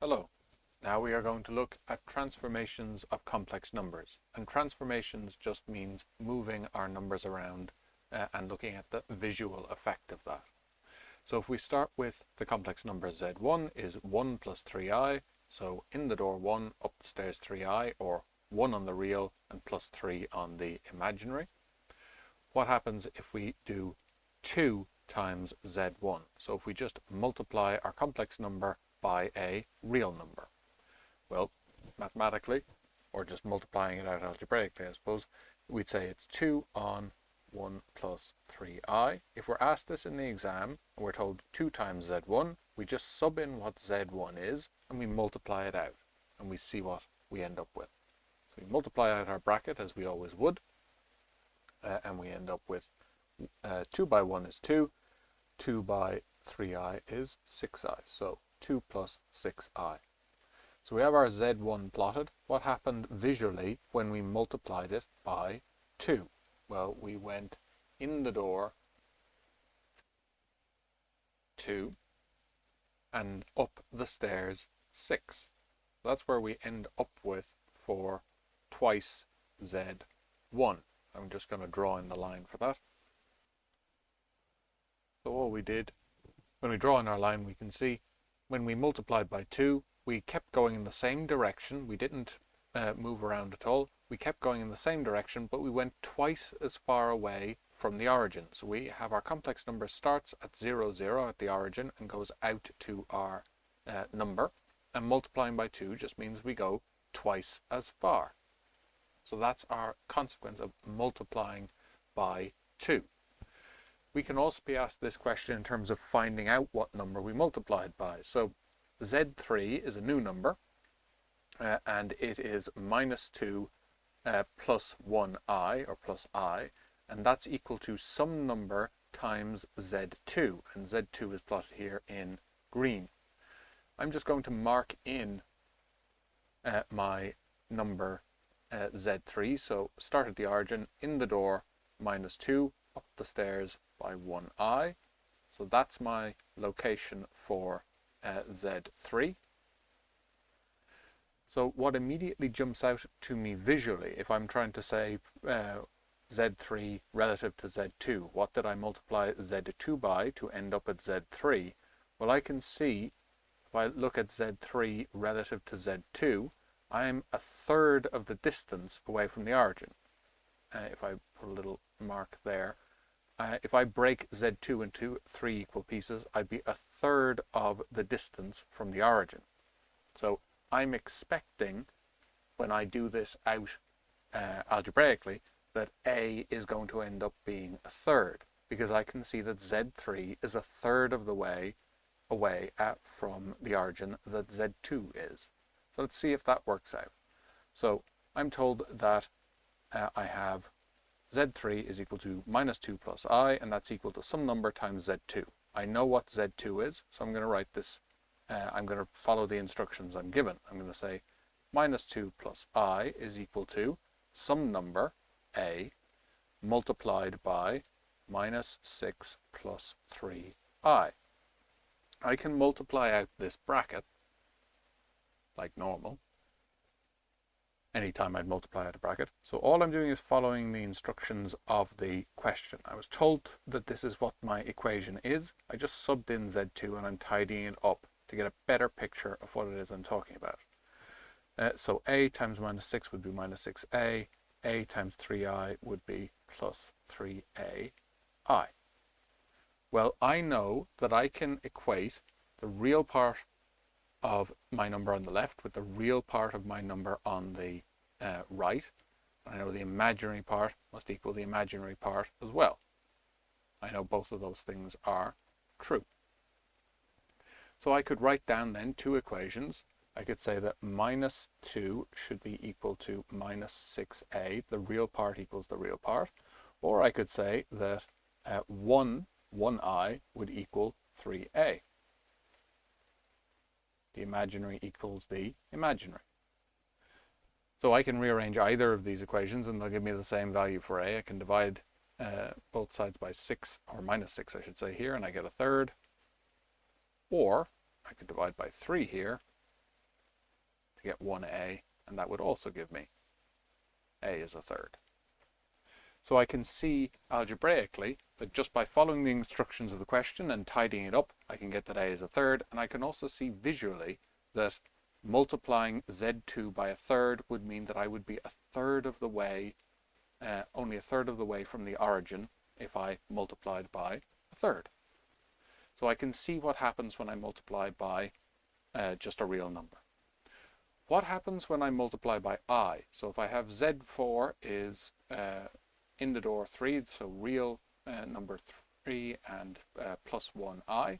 Hello. Now we are going to look at transformations of complex numbers. And transformations just means moving our numbers around and looking at the visual effect of that. So if we start with the complex number z1 is 1 plus 3i. So in the door 1, up the stairs 3i, or 1 on the real and plus 3 on the imaginary. What happens if we do 2 times z1? So if we just multiply our complex number by a real number. Well, mathematically, or just multiplying it out algebraically, I suppose, we'd say it's 2 on 1 plus 3i. If we're asked this in the exam, and we're told 2 times z1, we just sub in what z1 is, and we multiply it out, and we see what we end up with. So we multiply out our bracket, as we always would, and we end up with 2 by 1 is 2, 2 by 3i is 6i, so 2 plus 6i. So we have our z1 plotted. What happened visually when we multiplied it by 2? Well, we went in the door 2 and up the stairs 6. That's where we end up with for twice z1. I'm just going to draw in the line for that. So all we did, when we draw in our line, we can see when we multiplied by 2, we kept going in the same direction. We didn't move around at all. We kept going in the same direction, but we went twice as far away from the origin. So we have our complex number starts at 0, 0 at the origin and goes out to our number. And multiplying by 2 just means we go twice as far. So that's our consequence of multiplying by 2. We can also be asked this question in terms of finding out what number we multiplied by. So z3 is a new number, and it is minus 2 plus 1i, or plus I, and that's equal to some number times z2, and z2 is plotted here in green. I'm just going to mark in my number z3, so start at the origin, in the door, minus 2, up the stairs by 1i. So that's my location for z3. So what immediately jumps out to me visually, if I'm trying to say z3 relative to z2, what did I multiply z2 by to end up at z3? Well, I can see, if I look at z3 relative to z2, I'm a third of the distance away from the origin. If I put a little mark there, if I break z2 into 3 equal pieces, I'd be a third of the distance from the origin. So I'm expecting, when I do this out algebraically, that a is going to end up being a third, because I can see that z3 is a third of the way away from the origin that z2 is. So let's see if that works out. So I'm told that I have z3 is equal to minus 2 plus I, and that's equal to some number times z2. I know what z2 is, so I'm going to write this. I'm going to follow the instructions I'm given. I'm going to say minus 2 plus I is equal to some number, a, multiplied by minus 6 plus 3i. I can multiply out this bracket like normal anytime I'd multiply out a bracket. So all I'm doing is following the instructions of the question. I was told that this is what my equation is. I just subbed in z2 and I'm tidying it up to get a better picture of what it is I'm talking about. So a times minus 6 would be minus 6a. A times 3i would be plus 3ai. Well, I know that I can equate the real part of my number on the left with the real part of my number on the right. I know the imaginary part must equal the imaginary part as well. I know both of those things are true. So I could write down then two equations. I could say that minus 2 should be equal to minus 6a, the real part equals the real part. Or I could say that 1i would equal 3a. The imaginary equals the imaginary. So I can rearrange either of these equations and they'll give me the same value for a. I can divide both sides by 6, or minus 6 I should say here, and I get a third. Or I could divide by 3 here get 1a, and that would also give me a is a third. So I can see algebraically that just by following the instructions of the question and tidying it up, I can get that a is a third, and I can also see visually that multiplying z2 by a third would mean that I would be a third of the way, only a third of the way from the origin if I multiplied by a third. So I can see what happens when I multiply by just a real number. What happens when I multiply by I? So if I have z4 is in the door 3, so real number 3 and plus 1i,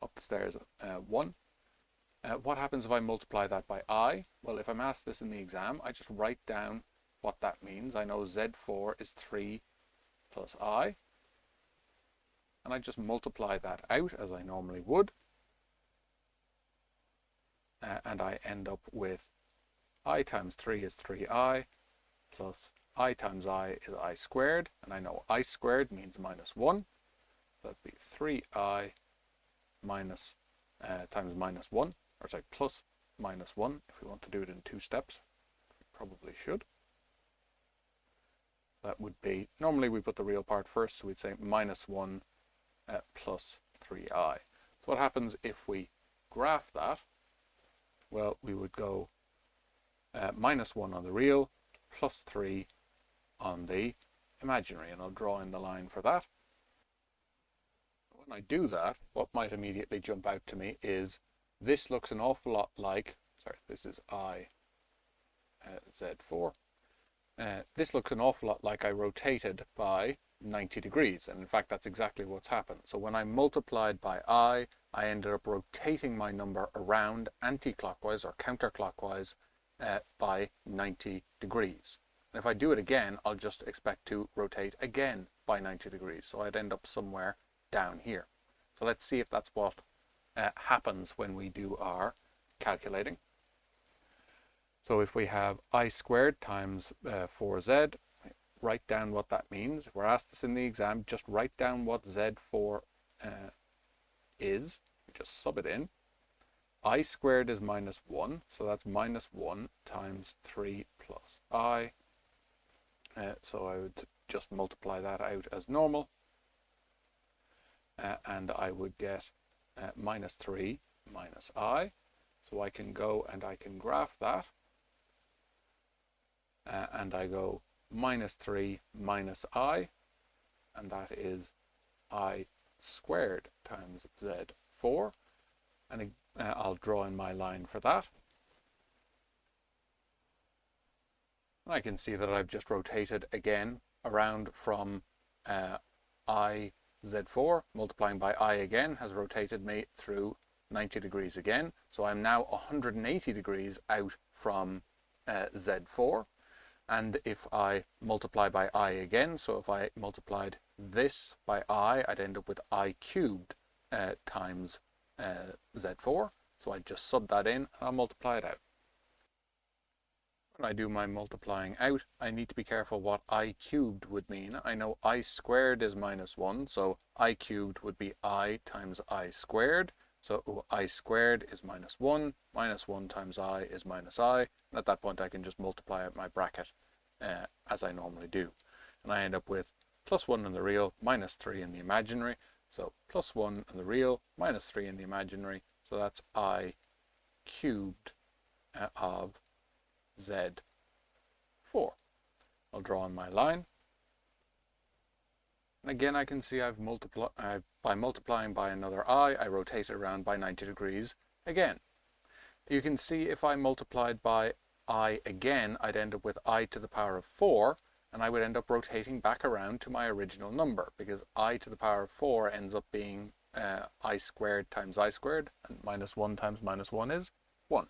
upstairs 1. What happens if I multiply that by I? Well, if I'm asked this in the exam, I just write down what that means. I know z4 is 3 plus I, and I just multiply that out as I normally would, and I end up with I times 3 is 3i, plus I times I is I squared, and I know I squared means minus 1, so that'd be 3i minus times minus 1, or sorry, plus minus 1, if we want to do it in 2 steps. We probably should. That would be, normally we put the real part first, so we'd say minus 1 plus 3i. So what happens if we graph that? Well, we would go minus 1 on the real, plus 3 on the imaginary, and I'll draw in the line for that. When I do that, what might immediately jump out to me is this looks an awful lot like, sorry, this is I z4. This looks an awful lot like I rotated by 90 degrees, and in fact that's exactly what's happened. So when I multiplied by I ended up rotating my number around anti-clockwise or counterclockwise by 90 degrees. And if I do it again, I'll just expect to rotate again by 90 degrees. So I'd end up somewhere down here. So let's see if that's what happens when we do our calculating. So if we have I squared times 4z, write down what that means. If we're asked this in the exam, just write down what z4 is. Just sub it in. I squared is minus 1, so that's minus 1 times 3 plus I. So I would just multiply that out as normal, and I would get minus 3 minus I. So I can go and I can graph that, and I go minus 3 minus I, and that is I squared times z4, and I'll draw in my line for that. I can see that I've just rotated again around from I z4, multiplying by I again has rotated me through 90 degrees again. So I'm now 180 degrees out from z4. And if I multiply by I again, so if I multiplied this by I, I'd end up with I cubed times z4. So I just sub that in and I'll multiply it out. When I do my multiplying out, I need to be careful what I cubed would mean. I know I squared is minus 1, so I cubed would be I times I squared. So I squared is minus 1 times I is minus I. And at that point I can just multiply out my bracket as I normally do. And I end up with plus 1 in the real, minus 3 in the imaginary. So plus 1 in the real, minus 3 in the imaginary. So that's I cubed of z4. I'll draw on my line. And again, I can see by multiplying by another I rotate it around by 90 degrees again. You can see if I multiplied by I again, I'd end up with I to the power of 4, and I would end up rotating back around to my original number, because I to the power of 4 ends up being I squared times I squared, and minus 1 times minus 1 is 1.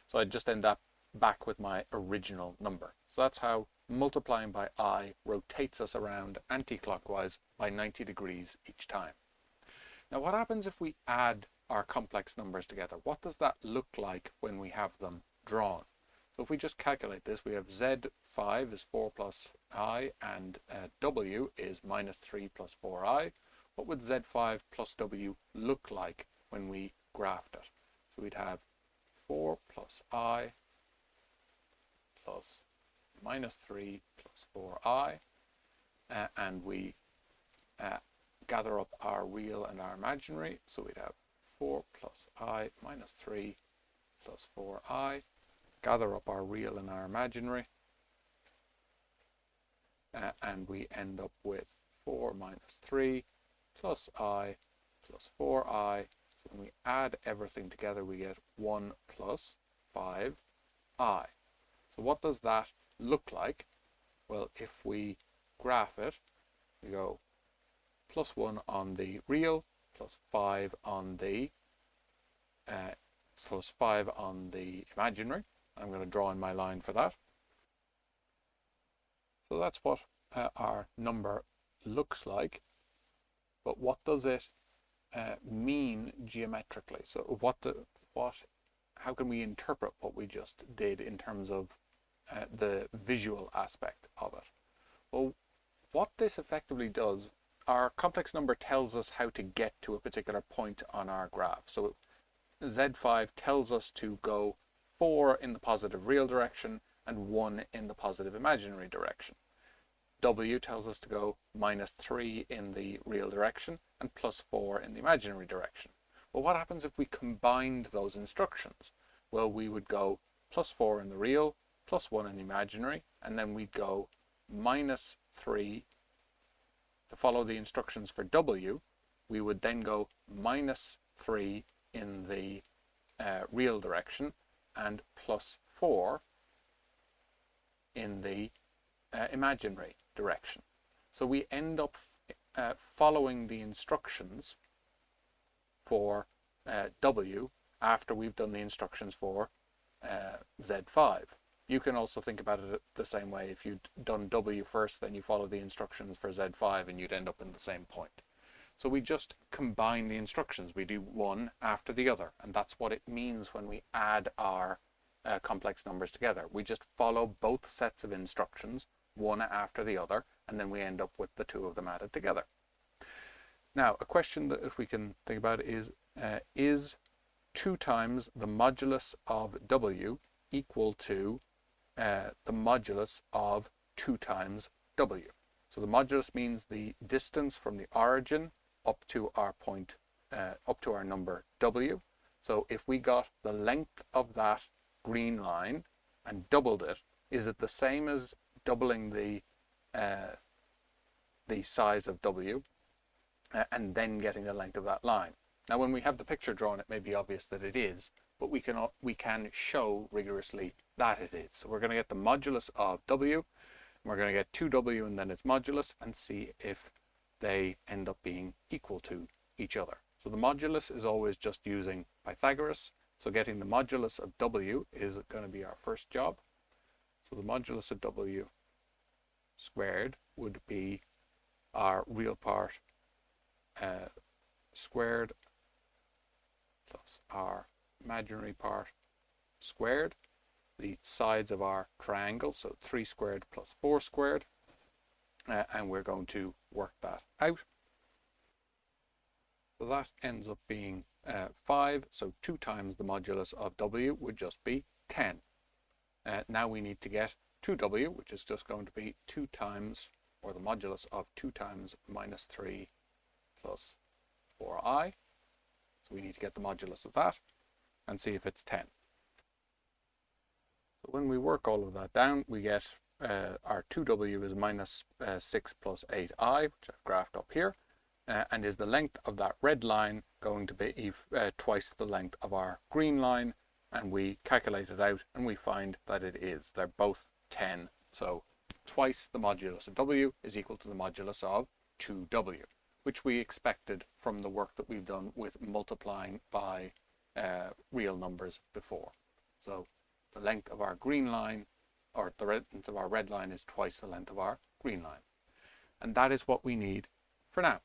So I'd just end up back with my original number. So that's how multiplying by I rotates us around anti-clockwise by 90 degrees each time. Now what happens if we add our complex numbers together? What does that look like when we have them drawn? So if we just calculate this, we have z5 is 4 plus I, and w is minus 3 plus 4i. What would z5 plus w look like when we graphed it? So we'd have 4 plus I plus minus 3 plus 4I, and we gather up our real and our imaginary. So we'd have 4 plus I minus 3 plus 4I, gather up our real and our imaginary, and we end up with 4 minus 3 plus I plus 4I. So when we add everything together, we get 1 plus 5I. So what does that look like? Well, if we graph it, we go plus 1 on the real, plus 5 on the imaginary. I'm going to draw in my line for that. So that's what our number looks like. But what does it mean geometrically? So how can we interpret what we just did in terms of the visual aspect of it? Well, what this effectively does, our complex number tells us how to get to a particular point on our graph. So Z5 tells us to go 4 in the positive real direction and 1 in the positive imaginary direction. W tells us to go minus 3 in the real direction and plus 4 in the imaginary direction. Well, what happens if we combined those instructions? Well, we would go plus 4 in the real, plus 1 in the imaginary, and then we'd go minus 3 to follow the instructions for W. We would then go minus 3 in the real direction and plus 4 in the imaginary direction. So we end up following the instructions for W after we've done the instructions for Z5. You can also think about it the same way. If you'd done W first, then you follow the instructions for Z5 and you'd end up in the same point. So we just combine the instructions. We do one after the other, and that's what it means when we add our complex numbers together. We just follow both sets of instructions, one after the other, and then we end up with the two of them added together. Now, a question that we can think about is 2 times the modulus of W equal to the modulus of 2 times W? So the modulus means the distance from the origin up to our point, up to our number W. So if we got the length of that green line and doubled it, is it the same as doubling the size of W and then getting the length of that line? Now, when we have the picture drawn, it may be obvious that it is, but we can show rigorously that it is. So we're going to get the modulus of W, and we're going to get 2W and then its modulus, and see if they end up being equal to each other. So the modulus is always just using Pythagoras. So getting the modulus of W is going to be our first job. So the modulus of W squared would be our real part squared plus our imaginary part squared, the sides of our triangle, so 3 squared plus 4 squared, and we're going to work that out. So that ends up being 5, so 2 times the modulus of W would just be 10. Now we need to get 2W, which is just going to be 2 times, or the modulus of 2 times minus 3 plus 4I. So we need to get the modulus of that and see if it's 10. So when we work all of that down, we get our 2W is minus 6 plus 8I, which I've graphed up here, and is the length of that red line going to be twice the length of our green line, and we calculate it out and we find that it is. They're both 10, so twice the modulus of W is equal to the modulus of 2W, which we expected from the work that we've done with multiplying by real numbers before. So the length of our green line, or the length of our red line, is twice the length of our green line. And that is what we need for now.